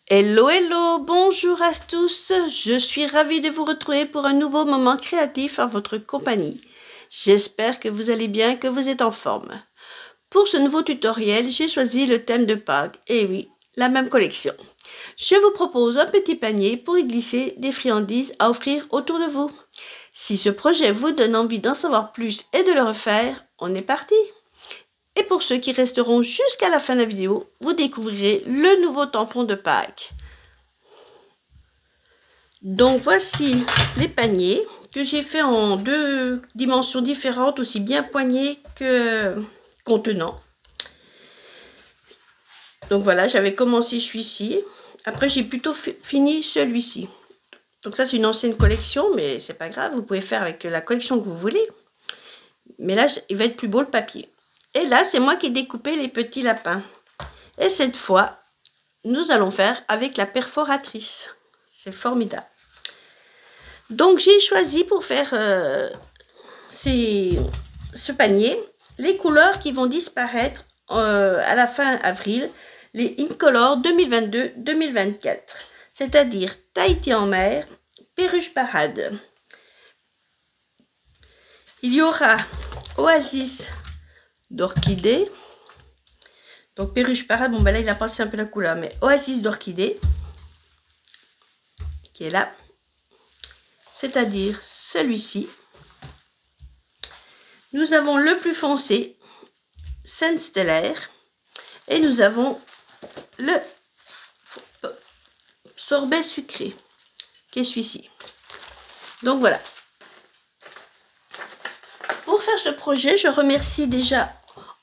Hello, hello, bonjour à tous, je suis ravie de vous retrouver pour un nouveau moment créatif en votre compagnie. J'espère que vous allez bien, que vous êtes en forme. Pour ce nouveau tutoriel, j'ai choisi le thème de Pâques, et oui, la même collection. Je vous propose un petit panier pour y glisser des friandises à offrir autour de vous. Si ce projet vous donne envie d'en savoir plus et de le refaire, on est parti! Et pour ceux qui resteront jusqu'à la fin de la vidéo, vous découvrirez le nouveau tampon de Pâques. Donc voici les paniers que j'ai fait en deux dimensions différentes, aussi bien poignée que contenant. Donc voilà, j'avais commencé celui-ci. Après, j'ai plutôt fini celui-ci. Donc ça, c'est une ancienne collection, mais c'est pas grave. Vous pouvez faire avec la collection que vous voulez. Mais là, il va être plus beau le papier. Et là, c'est moi qui ai découpé les petits lapins. Et cette fois, nous allons faire avec la perforatrice. C'est formidable. Donc, j'ai choisi pour faire ce panier les couleurs qui vont disparaître à la fin avril, les Incolor 2022-2024, c'est-à-dire Tahiti en mer, Perruche Parade. Il y aura Oasis d'orchidée. Donc Perruche Parade, bon ben là il a passé un peu la couleur, mais Oasis d'orchidée, qui est là, c'est-à-dire celui-ci. Nous avons le plus foncé, Scène stellaire, et nous avons le sorbet sucré, qui est celui-ci. Donc voilà. Pour faire ce projet, je remercie déjà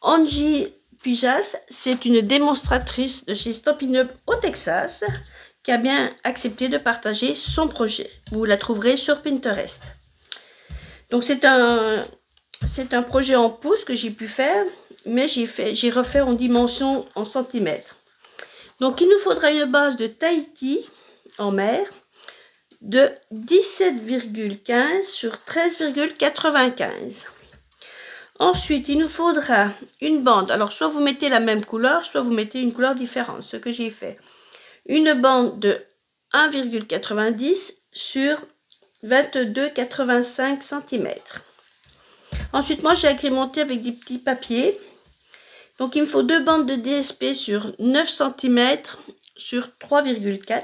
Angie Pujas, c'est une démonstratrice de chez Stampin' Up au Texas, qui a bien accepté de partager son projet. Vous la trouverez sur Pinterest. Donc c'est un projet en pouces que j'ai pu faire, mais j'ai refait en dimension en centimètres. Donc il nous faudra une base de Tahiti en mer de 17,15 sur 13,95. Ensuite, il nous faudra une bande. Alors, soit vous mettez la même couleur, soit vous mettez une couleur différente, ce que j'ai fait. Une bande de 1,90 sur 22,85 cm. Ensuite, moi, j'ai agrémenté avec des petits papiers. Donc, il me faut deux bandes de DSP sur 9 cm sur 3,4.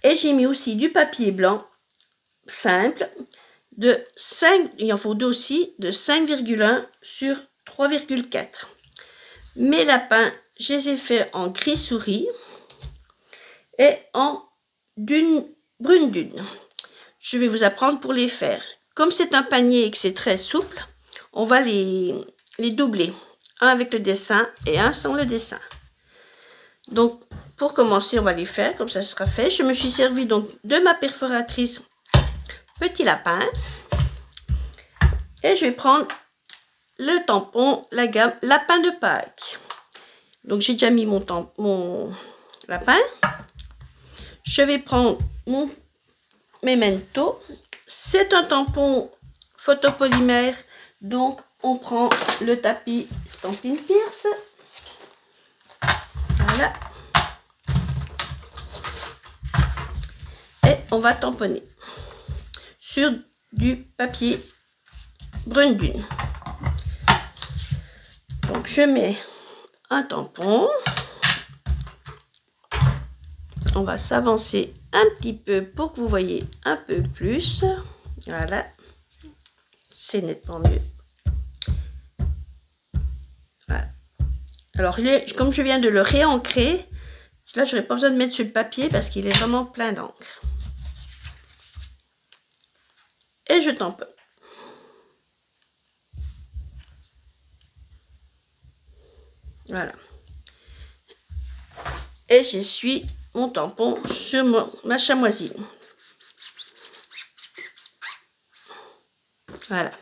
Et j'ai mis aussi du papier blanc simple de 5, il en faut deux aussi, de 5,1 sur 3,4. Mes lapins, je les ai fait en gris souris et en brune dune. Je vais vous apprendre pour les faire. Comme c'est un panier et que c'est très souple, on va les doubler. Un avec le dessin et un sans le dessin. Donc, pour commencer, on va les faire, comme ça sera fait. Je me suis servi donc de ma perforatrice petit lapin. Et je vais prendre le tampon, la gamme lapin de Pâques. Donc, j'ai déjà mis mon lapin. Je vais prendre mon Memento. C'est un tampon photopolymère. Donc, on prend le tapis Stampin' Pierce. Voilà. Et on va tamponner sur du papier brune dune. Donc je mets un tampon. On va s'avancer un petit peu pour que vous voyez un peu plus. Voilà. C'est nettement mieux. Voilà. Alors comme je viens de le réancrer, là je n'aurai pas besoin de mettre sur le papier parce qu'il est vraiment plein d'encre. Et je tamponne. Voilà. Et j'essuie mon tampon sur ma chamoisine. Voilà.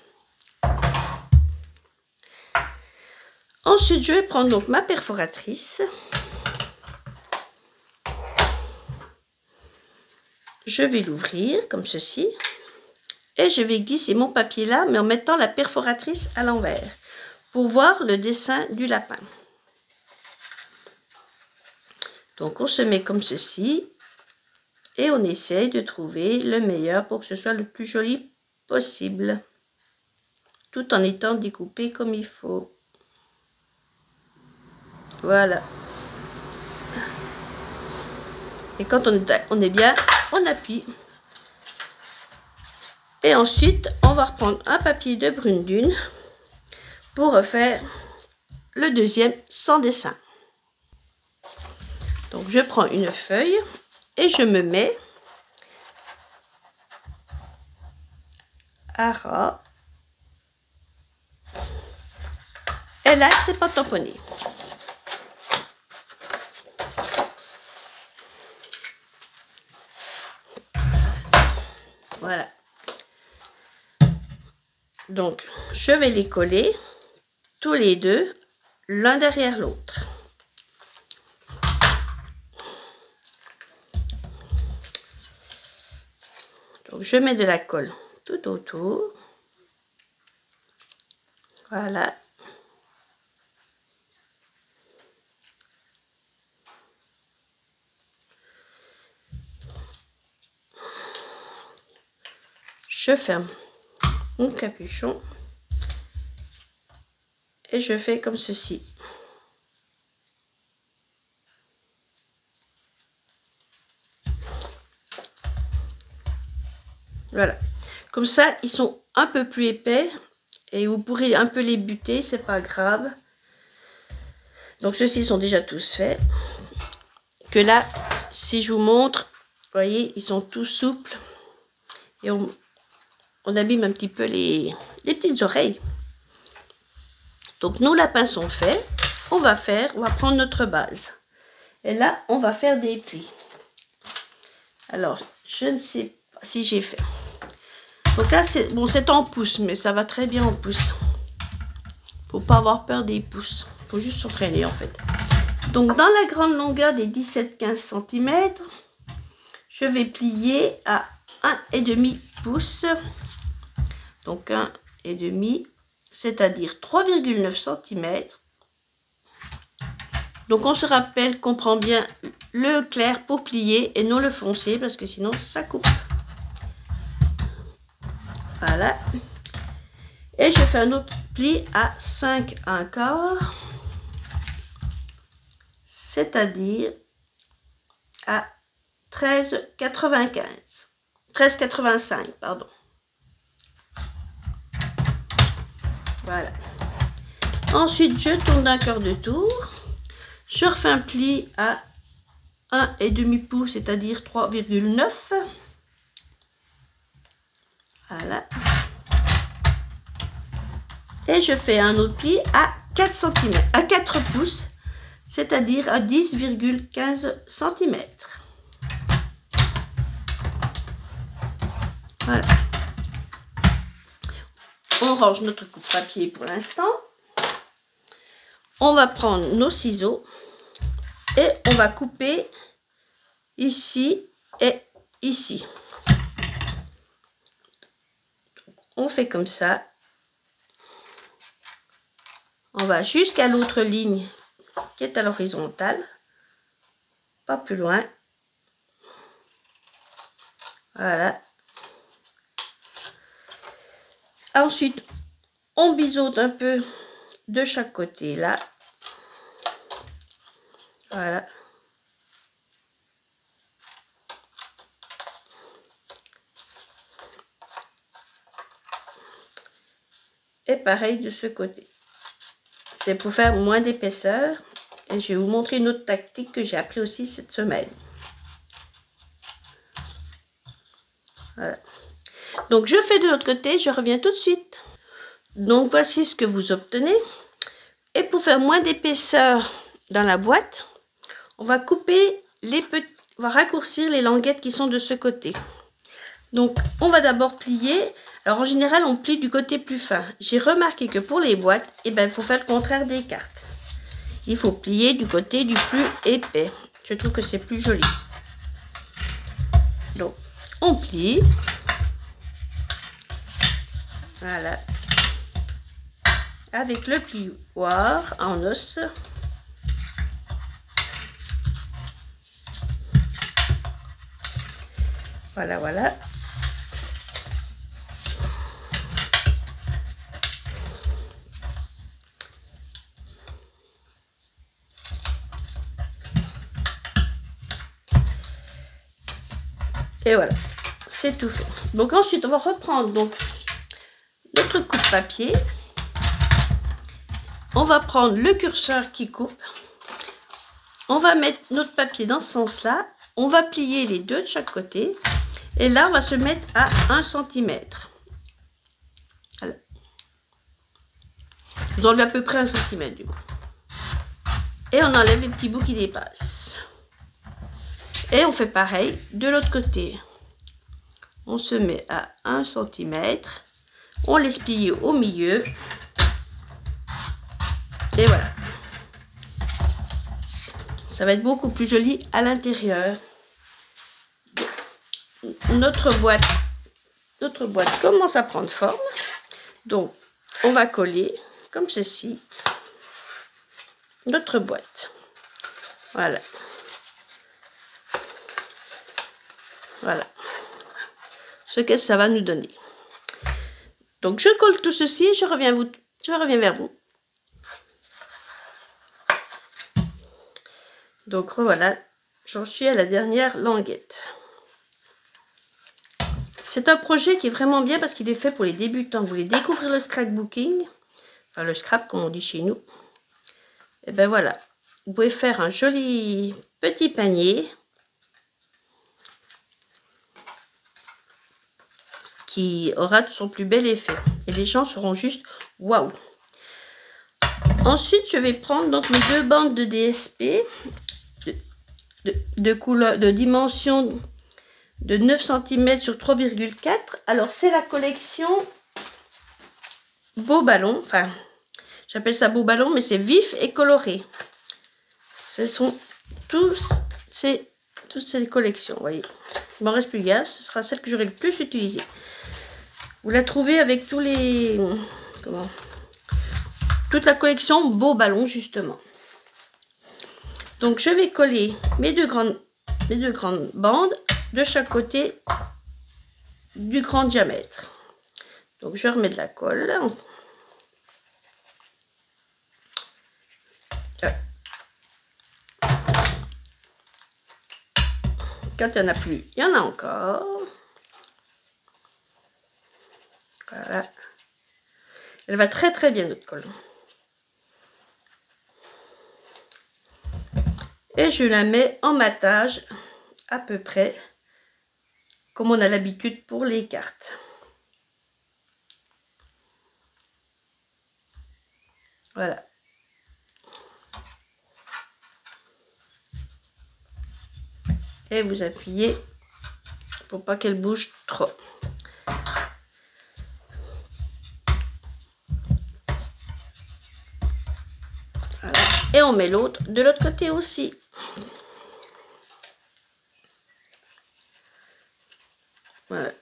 Ensuite, je vais prendre donc ma perforatrice. Je vais l'ouvrir comme ceci. Et je vais glisser mon papier là, mais en mettant la perforatrice à l'envers, pour voir le dessin du lapin. Donc on se met comme ceci et on essaye de trouver le meilleur pour que ce soit le plus joli possible, tout en étant découpé comme il faut. Voilà. Et quand on est bien, on appuie. Et ensuite, on va reprendre un papier de brune dune pour refaire le deuxième sans dessin. Donc je prends une feuille et je me mets à ras. Et là, c'est pas tamponné. Voilà. Donc, je vais les coller tous les deux, l'un derrière l'autre. Donc, je mets de la colle tout autour. Voilà. Je ferme mon capuchon et je fais comme ceci. Voilà. Comme ça, ils sont un peu plus épais et vous pourrez un peu les buter, c'est pas grave. Donc ceux-ci sont déjà tous faits. Que là, si je vous montre, vous voyez, ils sont tous souples et on abîme un petit peu les petites oreilles. Donc nos lapins sont faits. On va prendre notre base. Et là, on va faire des plis. Alors, je ne sais pas si j'ai fait. Donc là, c'est bon, c'est en pouces, mais ça va très bien en pouces. Faut pas avoir peur des pouces. Faut juste s'entraîner en fait. Donc dans la grande longueur des 17-15 cm, je vais plier à 1,5 pouce. Donc 1,5, c'est-à-dire 3,9 cm. Donc on se rappelle qu'on prend bien le clair pour plier et non le foncé parce que sinon ça coupe. Voilà. Et je fais un autre pli à 5 1/4, c'est-à-dire à 13,95. 13,85, pardon. Voilà. Ensuite, je tourne d'un quart de tour. Je refais un pli à 1,5 pouce, c'est-à-dire 3,9. Voilà. Et je fais un autre pli à 4 cm, à 4 pouces, c'est-à-dire à 10,15 cm. Voilà. On range notre coupe-papier pour l'instant. On va prendre nos ciseaux et on va couper ici et ici. On fait comme ça. On va jusqu'à l'autre ligne qui est à l'horizontale. Pas plus loin. Voilà. Ensuite, on biseaute un peu de chaque côté là. Voilà. Et pareil de ce côté. C'est pour faire moins d'épaisseur. Et je vais vous montrer une autre tactique que j'ai appris aussi cette semaine. Voilà. Donc je fais de l'autre côté, je reviens tout de suite. Donc voici ce que vous obtenez. Et pour faire moins d'épaisseur dans la boîte, on va couper les petits, on va raccourcir les languettes qui sont de ce côté. Donc on va d'abord plier. Alors en général on plie du côté plus fin. J'ai remarqué que pour les boîtes, eh ben, il faut faire le contraire des cartes. Il faut plier du côté du plus épais. Je trouve que c'est plus joli. Donc on plie. Voilà. Avec le plioir en os. Voilà, voilà. Et voilà, c'est tout fait. Donc ensuite, on va reprendre donc notre coupe papier. On va prendre le curseur qui coupe. On va mettre notre papier dans ce sens-là. On va plier les deux de chaque côté. Et là, on va se mettre à 1 cm. Voilà. Vous enlevez à peu près 1 cm du coup. Et on enlève les petits bouts qui dépassent. Et on fait pareil de l'autre côté. On se met à 1 cm. On laisse plier au milieu. Et voilà. Ça va être beaucoup plus joli à l'intérieur. Notre boîte commence à prendre forme. Donc, on va coller comme ceci notre boîte. Voilà. Voilà. Ce que ça va nous donner. Donc, je colle tout ceci et je reviens vers vous. Donc, voilà. J'en suis à la dernière languette. C'est un projet qui est vraiment bien parce qu'il est fait pour les débutants. Vous voulez découvrir le scrapbooking, enfin le scrap comme on dit chez nous. Et ben voilà, vous pouvez faire un joli petit panier qui aura son plus bel effet. Et les gens seront juste waouh. Ensuite, je vais prendre donc mes deux bandes de DSP de couleur, de dimension de 9 cm sur 3,4. Alors, c'est la collection Beau Ballon. Enfin, j'appelle ça Beau Ballon, mais c'est vif et coloré. Ce sont toutes ces collections, vous voyez. Il m'en reste plus gaffe, ce sera celle que j'aurai le plus utilisée. Vous la trouvez avec tous les... toute la collection Beau Ballon, justement. Donc, je vais coller mes deux grandes bandes de chaque côté du grand diamètre. Donc, je remets de la colle. Quand il n'y en a plus, il y en a encore. Voilà. Elle va très très bien, notre colle. Et je la mets en matage à peu près comme on a l'habitude pour les cartes. Voilà. Et vous appuyez pour pas qu'elle bouge trop. Voilà. Et on met l'autre de l'autre côté aussi. Voilà.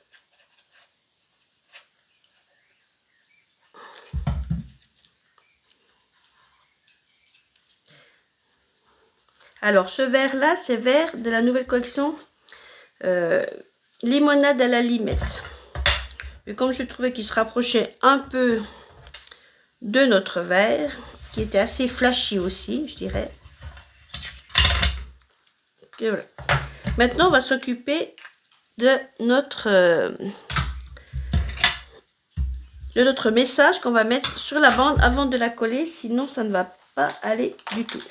Alors, ce verre-là, c'est vert de la nouvelle collection Limonade à la limette. Et comme je trouvais qu'il se rapprochait un peu de notre verre, qui était assez flashy aussi, je dirais. Et voilà. Maintenant, on va s'occuper de notre message qu'on va mettre sur la bande avant de la coller, sinon ça ne va pas aller du tout.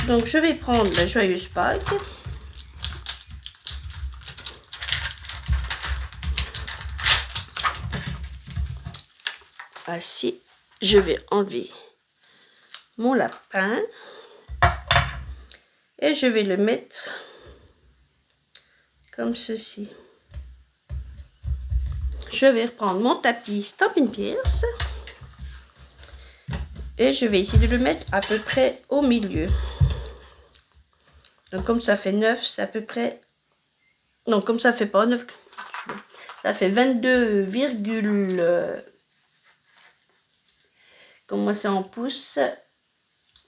Donc, je vais prendre la joyeuse Pâques. Ainsi, je vais enlever mon lapin et je vais le mettre comme ceci. Je vais reprendre mon tapis Stampin' Pierce et je vais essayer de le mettre à peu près au milieu. Donc comme ça fait 9, c'est à peu près... Non, comme ça fait pas 9, ça fait 22, comme moi c'est en pouces,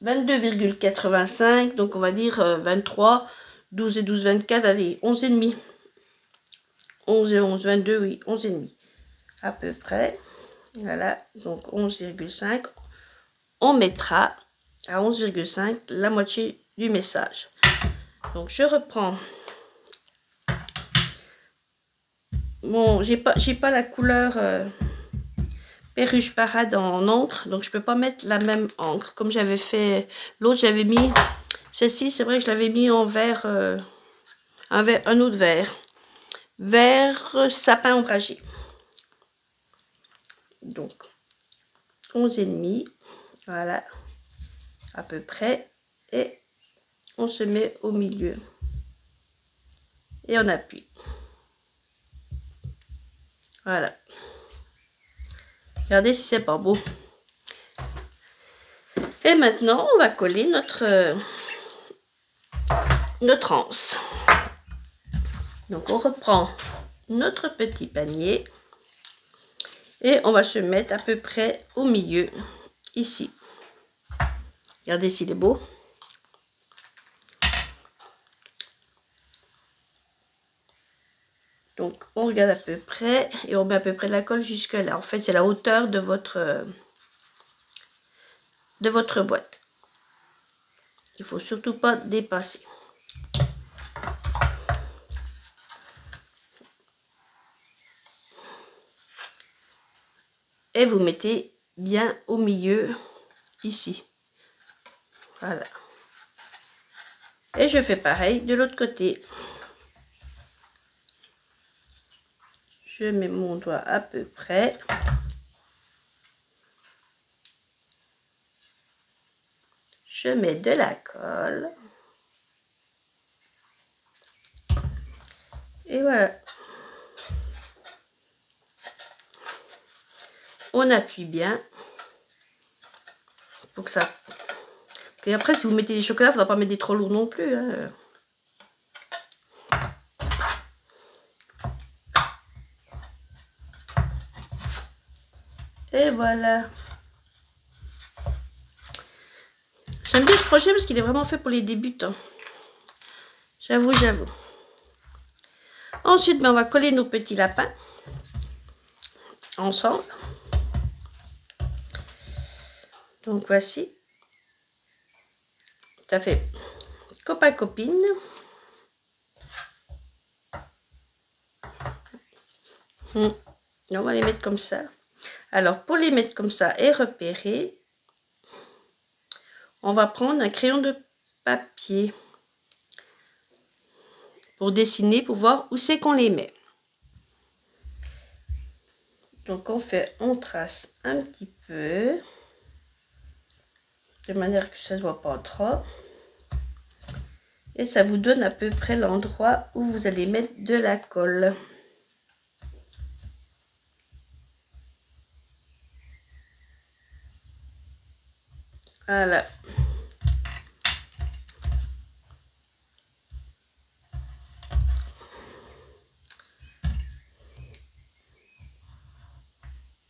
22,85, donc on va dire 23, 12 et 12, 24, allez, 11,5. 11 et 11, 22, oui, 11 et demi à peu près. Voilà, donc 11,5. On mettra à 11,5 la moitié du message. Donc je reprends. Bon, j'ai pas la couleur Perruche Parade en encre, donc je peux pas mettre la même encre comme j'avais fait l'autre. J'avais mis celle-ci, c'est vrai que je l'avais mis en vert, un autre vert sapin ombragé. Donc 11 et demi, voilà, à peu près, et on se met au milieu et on appuie. Voilà. Regardez si c'est pas beau. Et maintenant, on va coller notre anse. Donc, on reprend notre petit panier et on va se mettre à peu près au milieu, ici. Regardez s'il est beau. Donc, on regarde à peu près et on met à peu près la colle jusque là. En fait, c'est la hauteur de votre boîte. Il faut surtout pas dépasser. Et vous mettez bien au milieu, ici. Voilà. Et je fais pareil de l'autre côté. Je mets mon doigt à peu près. Je mets de la colle. Et voilà. On appuie bien. Pour que ça... Et après, si vous mettez des chocolats, il ne faudra pas mettre des trop lourds non plus. Hein. Et voilà. J'aime bien ce projet parce qu'il est vraiment fait pour les débutants. J'avoue. Ensuite, on va coller nos petits lapins ensemble. Donc voici. Ça fait copain-copine. On va les mettre comme ça. Alors, pour les mettre comme ça et repérer, on va prendre un crayon de papier pour dessiner, pour voir où c'est qu'on les met. Donc, on trace un petit peu, de manière que ça ne se voit pas trop. Et ça vous donne à peu près l'endroit où vous allez mettre de la colle. Voilà.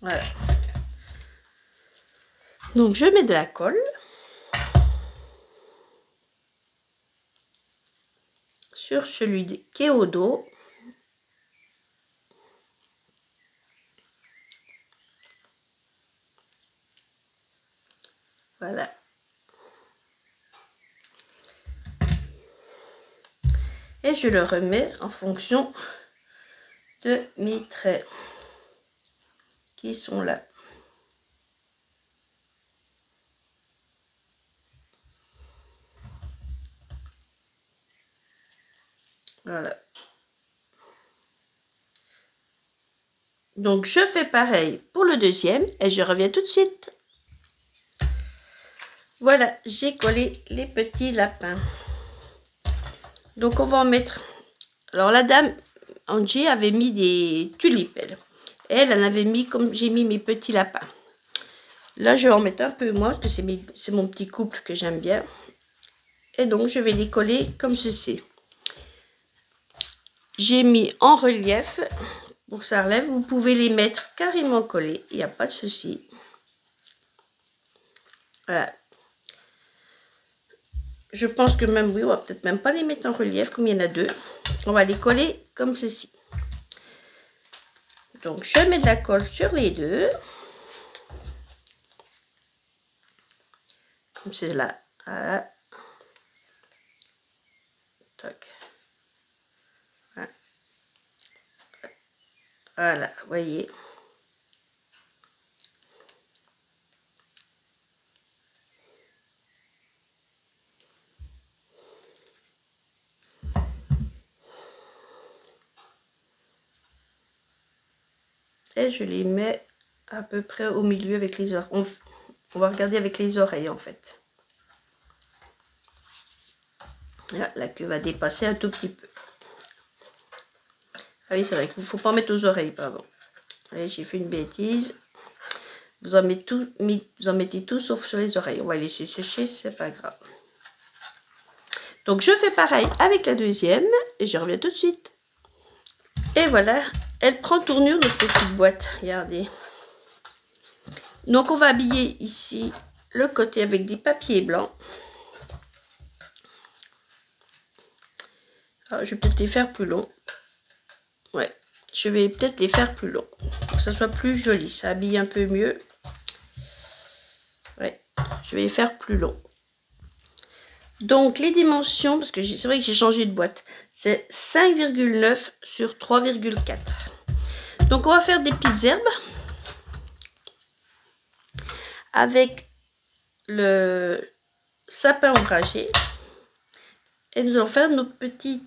Voilà. Donc, je mets de la colle. Sur celui qui est au dos. Voilà. Et je le remets en fonction de mes traits qui sont là. Voilà. Donc, je fais pareil pour le deuxième et je reviens tout de suite. Voilà, j'ai collé les petits lapins. Donc, on va en mettre... Alors, la dame, Angie, avait mis des tulipes, elle en avait mis comme j'ai mis mes petits lapins. Là, je vais en mettre un peu moins, parce que c'est mon petit couple que j'aime bien. Et donc, je vais les coller comme ceci. J'ai mis en relief pour que ça relève. Vous pouvez les mettre carrément collés, il n'y a pas de souci. Voilà. Je pense que même, oui, on va peut-être même pas les mettre en relief, comme il y en a deux. On va les coller comme ceci. Donc je mets de la colle sur les deux. Comme c'est là. Voilà. Tac. Voilà, vous voyez. Et je les mets à peu près au milieu avec les oreilles. On va regarder avec les oreilles en fait. Là, la queue va dépasser un tout petit peu. Ah oui, c'est vrai qu'il ne faut pas mettre aux oreilles, pardon. Allez, j'ai fait une bêtise. Vous en mettez tout sauf sur les oreilles. On va laisser sécher, c'est pas grave. Donc je fais pareil avec la deuxième et je reviens tout de suite. Et voilà, elle prend tournure notre petite boîte. Regardez. Donc on va habiller ici le côté avec des papiers blancs. Alors, je vais peut-être les faire plus longs. Ouais, je vais peut-être les faire plus longs pour que ça soit plus joli. Ça habille un peu mieux. Ouais, je vais les faire plus longs. Donc les dimensions, parce que c'est vrai que j'ai changé de boîte, c'est 5,9 sur 3,4. Donc on va faire des petites herbes avec le sapin ombragé et nous allons faire notre petit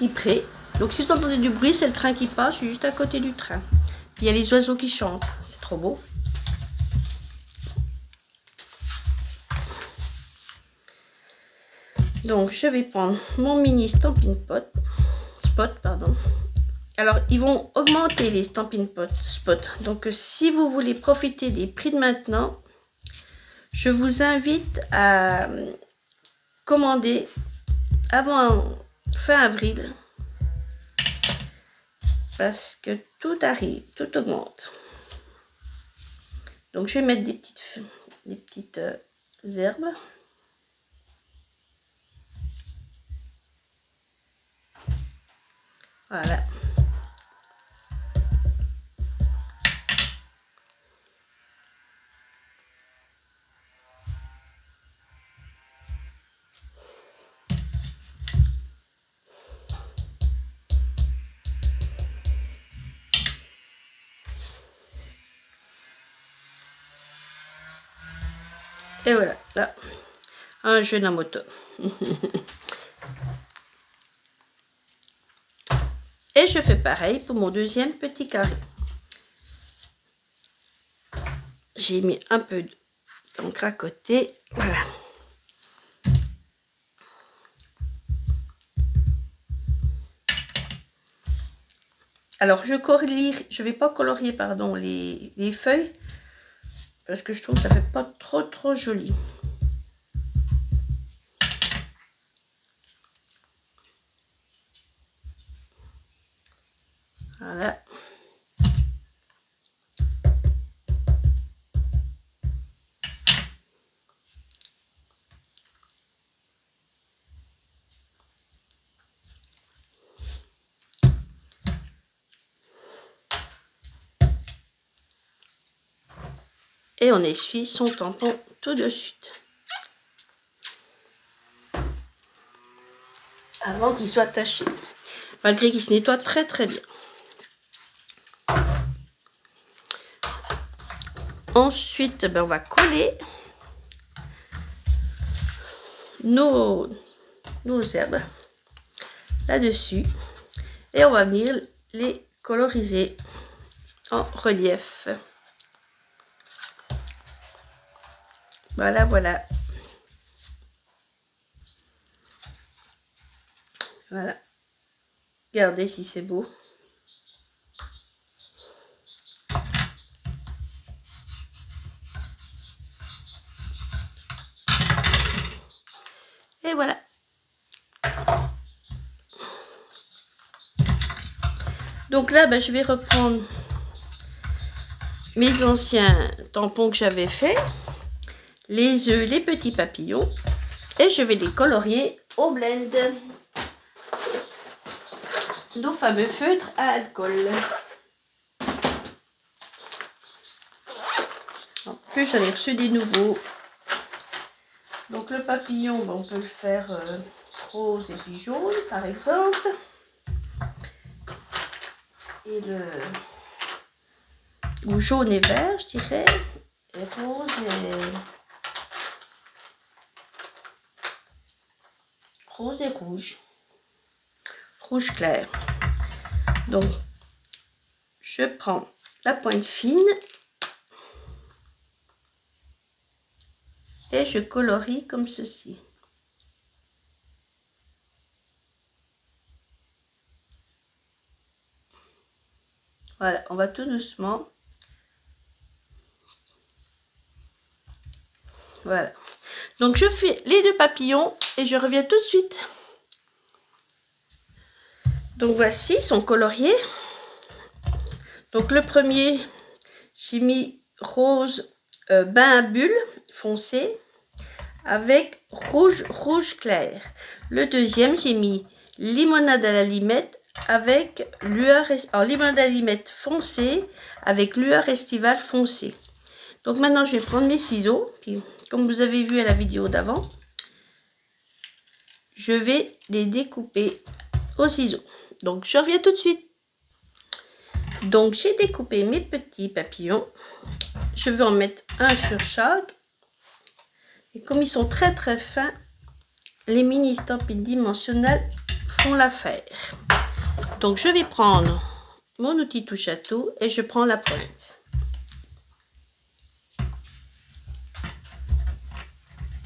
pré. Donc si vous entendez du bruit, c'est le train qui passe, je suis juste à côté du train. Puis il y a les oiseaux qui chantent, c'est trop beau. Donc je vais prendre mon mini Stampin' Spot, pardon. Alors ils vont augmenter les Stampin' Spot. Donc si vous voulez profiter des prix de maintenant, je vous invite à commander avant fin avril. Parce que tout arrive, tout augmente. Donc je vais mettre des petites herbes. Voilà. Et voilà, là, un jeune à moto. Et je fais pareil pour mon deuxième petit carré. J'ai mis un peu d'encre à côté. Voilà. Alors je vais pas colorier pardon les feuilles parce que je trouve que ça fait pas trop joli. Voilà. Et on essuie son tampon tout de suite. Avant qu'il soit taché. Malgré qu'il se nettoie très bien. Ensuite, ben, on va coller nos herbes là-dessus. Et on va venir les coloriser en relief. Voilà, voilà. Voilà. Regardez si c'est beau. Et voilà. Donc là, ben, je vais reprendre mes anciens tampons que j'avais fait, les œufs, les petits papillons, et je vais les colorier au blend. nos fameux feutres à alcool. En plus, j'en ai reçu des nouveaux. Donc le papillon, on peut le faire rose et puis jaune, par exemple. Et ou jaune et vert, je dirais. Et rose et rouge. Rouge clair. Donc, je prends la pointe fine et je colorie comme ceci. Voilà, on va tout doucement. Voilà. Donc, je fais les deux papillons et je reviens tout de suite. Donc, voici, ils sont coloriés. Donc, le premier, j'ai mis rose bain à bulles foncé avec rouge clair. Le deuxième, j'ai mis limonade à la limette avec lueur, limonade à la limette foncée avec lueur estivale foncée. Donc maintenant, je vais prendre mes ciseaux, comme vous avez vu à la vidéo d'avant. Je vais les découper au ciseau. Donc, je reviens tout de suite. Donc, j'ai découpé mes petits papillons. Je vais en mettre un sur chaque. Et comme ils sont très très fins, les mini estampilles dimensionnelles font l'affaire. Donc, je vais prendre mon outil touche à tout et je prends la pointe.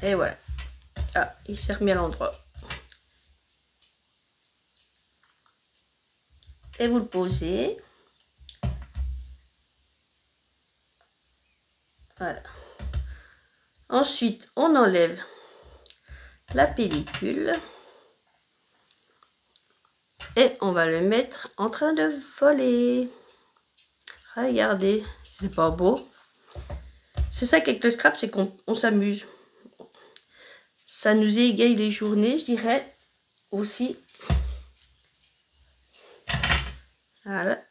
Et voilà. Ah, il s'est remis à l'endroit. Et vous le posez. Voilà. Ensuite, on enlève la pellicule. Et on va le mettre en train de voler. Regardez, c'est pas beau. C'est ça qu'avec le scrap, c'est qu'on s'amuse. Ça nous égaye les journées, je dirais, aussi. Voilà.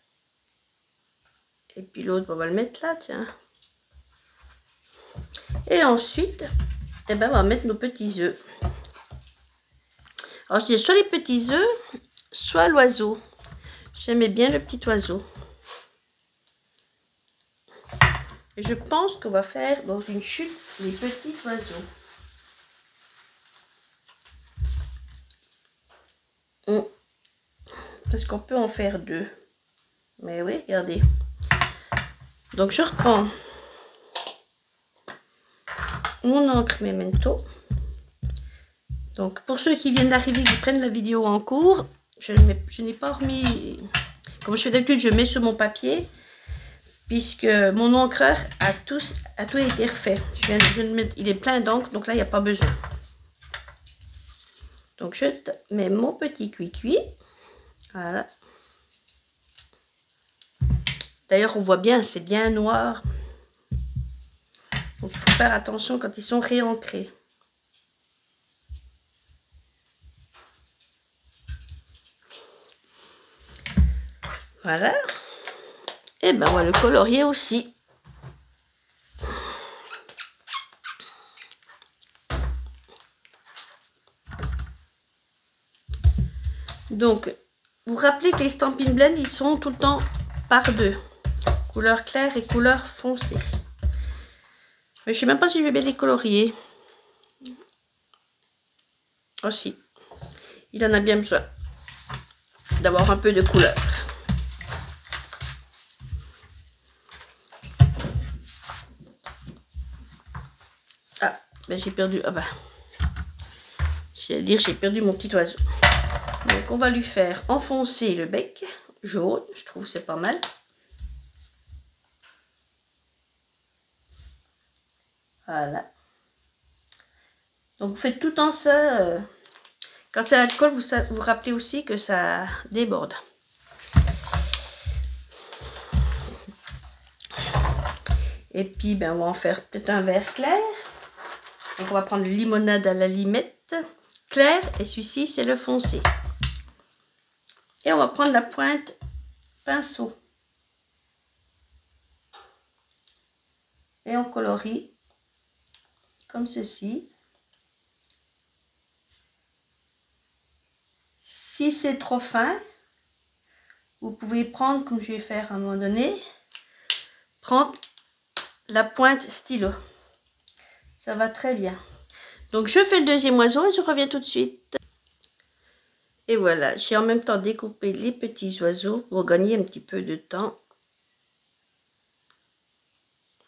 Et puis l'autre, on va le mettre là, tiens. Et ensuite, eh ben, on va mettre nos petits œufs. Alors, je dis soit les petits œufs, soit l'oiseau. J'aimais bien le petit oiseau. Et je pense qu'on va faire dans une chute les petits oiseaux. Parce qu'on peut en faire deux. Mais oui, regardez. Donc je reprends mon encre Memento. Donc pour ceux qui viennent d'arriver, qui prennent la vidéo en cours, je n'ai pas remis, comme je fais d'habitude, je mets sur mon papier, puisque mon encreur a tout été refait. Je viens de mettre, il est plein d'encre, donc là il n'y a pas besoin. Donc je mets mon petit cuicui. Voilà. D'ailleurs on voit bien, c'est bien noir. Donc il faut faire attention quand ils sont réancrés. Voilà. Et ben on va le colorier aussi. Donc, vous vous rappelez que les Stampin' Blend, ils sont tout le temps par deux. Couleur claire et couleur foncée. Mais je ne sais même pas si je vais bien les colorier. Oh si. Il en a bien besoin d'avoir un peu de couleur. Ah, ben j'ai perdu. Ah ben. J'allais dire, j'ai perdu mon petit oiseau. Donc on va lui faire enfoncer le bec jaune, je trouve que c'est pas mal. Voilà. Donc vous faites tout le temps ça. Quand c'est l'alcool, vous rappelez aussi que ça déborde. Et puis ben, on va en faire peut-être un vert clair. Donc on va prendre le limonade à la limette clair et celui-ci c'est le foncé. Et on va prendre la pointe pinceau. Et on colorie comme ceci. Si c'est trop fin, vous pouvez prendre, comme je vais faire à un moment donné, prendre la pointe stylo. Ça va très bien. Donc je fais le deuxième oiseau et je reviens tout de suite. Et voilà, j'ai en même temps découpé les petits oiseaux pour gagner un petit peu de temps.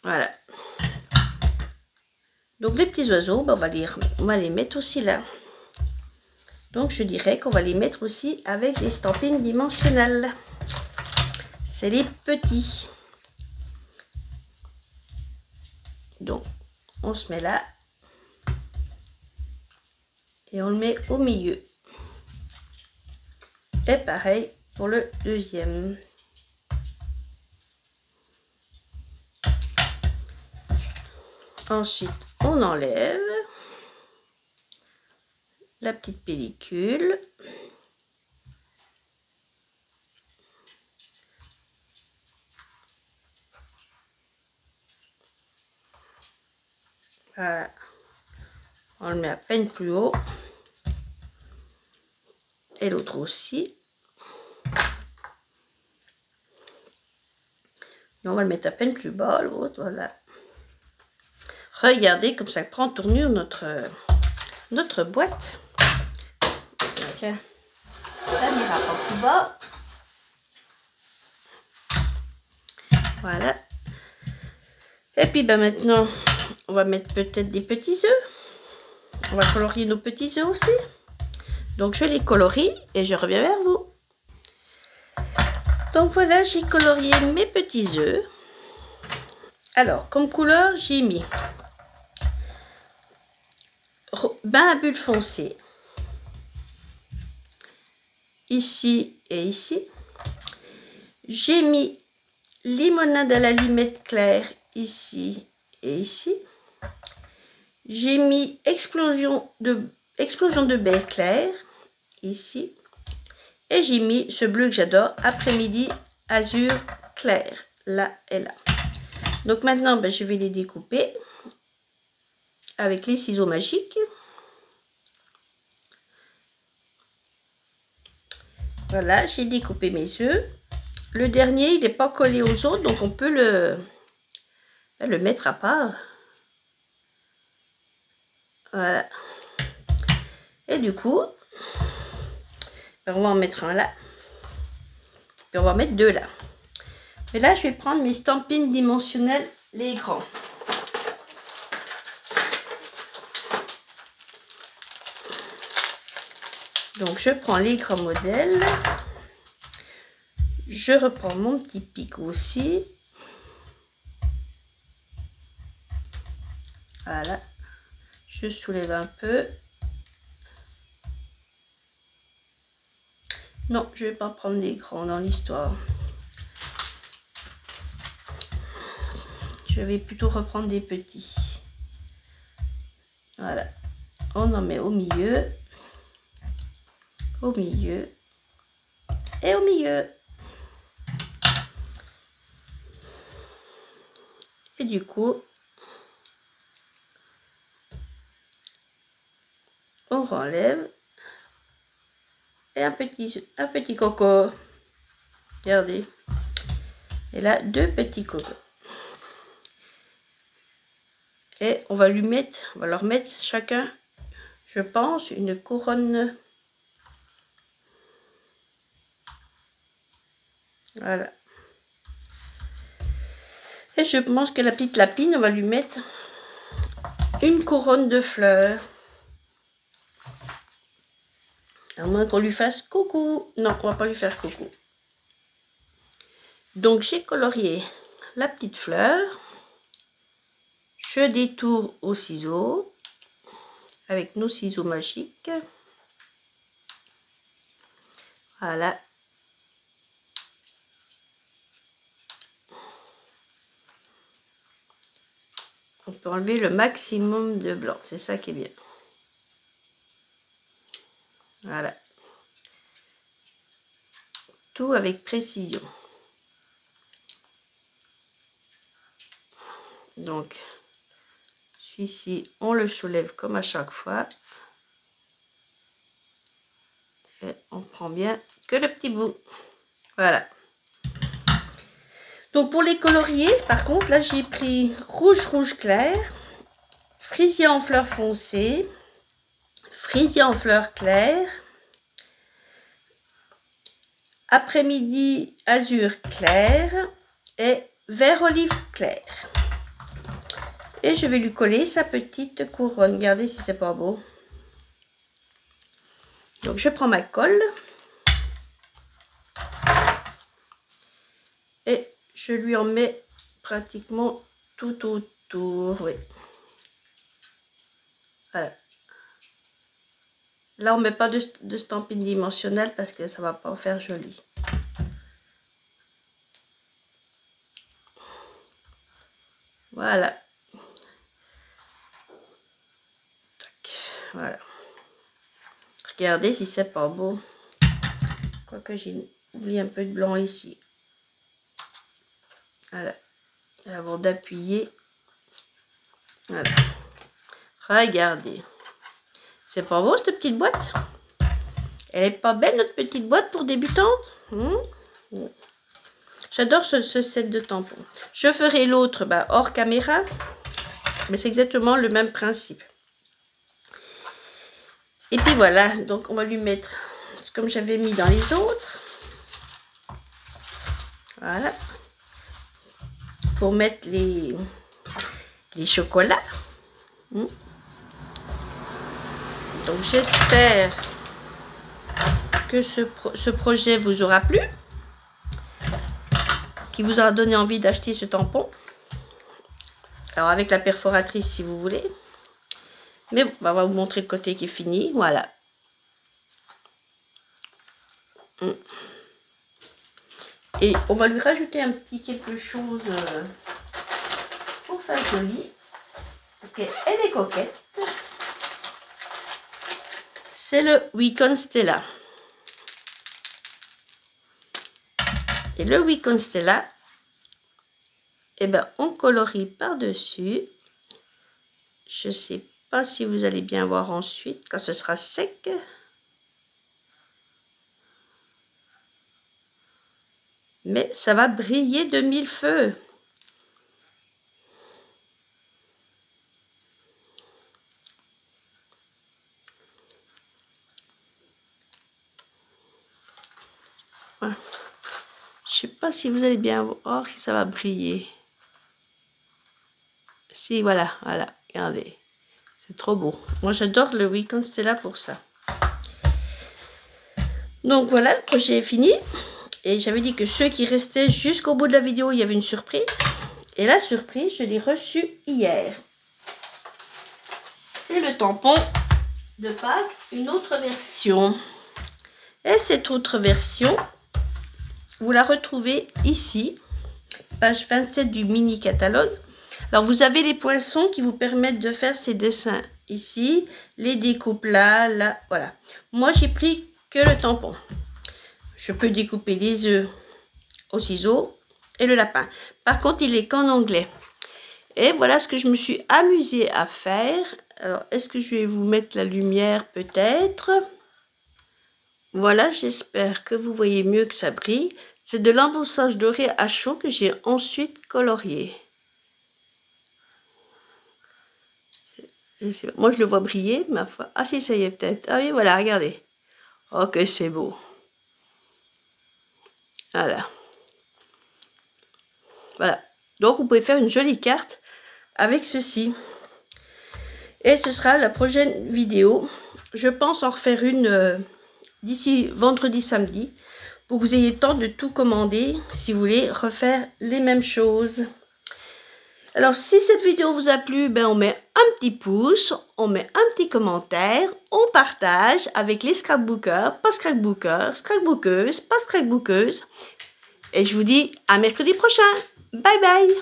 Voilà. Donc les petits oiseaux, ben, on va les mettre aussi là. Donc je dirais qu'on va les mettre aussi avec des stampines dimensionnelles. C'est les petits. Donc on se met là. Et on le met au milieu. Et pareil pour le deuxième. Ensuite, on enlève la petite pellicule. Voilà. On le met à peine plus haut. Et l'autre aussi. On va le mettre à peine plus bas, l'autre, voilà. Regardez comme ça prend tournure notre boîte. Tiens, ça n'ira pas plus bas. Voilà. Et puis ben maintenant, on va mettre peut-être des petits œufs. On va colorier nos petits œufs aussi. Donc je les colorie et je reviens vers vous. Donc voilà, j'ai colorié mes petits œufs. Alors, comme couleur, j'ai mis bain à bulles foncées. Ici et ici. J'ai mis limonade à la limette claire ici et ici. J'ai mis explosion de baie clair ici. Et j'ai mis ce bleu que j'adore, après-midi azur clair, là et là. Donc maintenant, ben, je vais les découper avec les ciseaux magiques. Voilà, j'ai découpé mes œufs. Le dernier, il n'est pas collé aux autres, donc on peut le mettre à part. Voilà. Et du coup, ben, on va en mettre un là. Et on va en mettre deux là. Et là, je vais prendre mes stampines dimensionnelles, les grands. Donc, je prends les grands modèles. Je reprends mon petit pic aussi. Voilà. Je soulève un peu. Non, je ne vais pas prendre les grands dans l'histoire. Je vais plutôt reprendre des petits. Voilà. On en met au milieu. Au milieu. Et au milieu. Et du coup, on renlève. Et un petit coco. Regardez. Et là, deux petits cocos. Et on va leur mettre chacun, je pense, une couronne. Voilà. Et je pense que la petite lapine, on va lui mettre une couronne de fleurs. À moins qu'on lui fasse coucou. Non, on va pas lui faire coucou. Donc j'ai colorié la petite fleur. Je détourne au ciseau avec nos ciseaux magiques. Voilà. On peut enlever le maximum de blanc, c'est ça qui est bien. Voilà. tout avec précision. Donc, celui-ci, on le soulève comme à chaque fois. Et on prend bien que le petit bout. Voilà. Donc, pour les colorier, par contre, là, j'ai pris rouge clair, frisia en fleurs foncées, frisia en fleurs claires, après-midi azur clair et vert olive clair. Et je vais lui coller sa petite couronne. Regardez si c'est pas beau. Donc je prends ma colle et je lui en mets pratiquement tout autour. Oui. Voilà. Là on met pas de stampine dimensionnelle parce que ça va pas faire joli. Voilà. Voilà. Regardez si c'est pas beau. Quoique j'ai oublié un peu de blanc ici. Voilà. Avant d'appuyer. Voilà. Regardez. C'est pas beau cette petite boîte? Elle est pas belle notre petite boîte pour débutantes? J'adore ce set de tampons. Je ferai l'autre hors caméra. Mais c'est exactement le même principe. Et puis voilà, donc on va lui mettre, comme j'avais mis dans les autres, voilà, pour mettre les chocolats. Donc j'espère que ce projet vous aura plu, qui vous aura donné envie d'acheter ce tampon. Alors avec la perforatrice si vous voulez. Mais on va vous montrer le côté qui est fini. Voilà. Et on va lui rajouter un petit quelque chose pour faire joli. Parce qu'elle est coquette. C'est le Wicon Stella. Et le Wicon Stella, eh ben, on colorie par-dessus. Je sais pas si vous allez bien voir ensuite quand ce sera sec. Mais ça va briller de mille feux. Voilà. Je sais pas si vous allez bien voir si ça va briller. Si, voilà, regardez. C'est trop beau. Moi, j'adore le Wicon Stella pour ça. Donc, voilà, le projet est fini. Et j'avais dit que ceux qui restaient jusqu'au bout de la vidéo, il y avait une surprise. Et la surprise, je l'ai reçue hier. C'est le tampon de Pâques, une autre version. Et cette autre version, vous la retrouvez ici, page 27 du mini catalogue. Alors, vous avez les poinçons qui vous permettent de faire ces dessins ici, les découpes là, voilà. Moi, j'ai pris que le tampon. Je peux découper les œufs au ciseau et le lapin. Par contre, il est qu'en anglais. Et voilà ce que je me suis amusée à faire. Alors, est-ce que je vais vous mettre la lumière peut-être? Voilà, j'espère que vous voyez mieux que ça brille. C'est de l'embossage doré à chaud que j'ai ensuite colorié. Moi, je le vois briller, ma foi. Ah si, ça y est peut-être. Ah oui, voilà, regardez. Oh, que c'est beau. Voilà. Voilà. Donc, vous pouvez faire une jolie carte avec ceci. Et ce sera la prochaine vidéo. Je pense en refaire une d'ici vendredi, samedi. Pour que vous ayez le temps de tout commander. Si vous voulez refaire les mêmes choses. Alors, si cette vidéo vous a plu, ben on met un petit pouce, on met un petit commentaire, on partage avec les scrapbookers, pas scrapbookers, scrapbookeuses, pas scrapbookeuses. Et je vous dis à mercredi prochain. Bye bye!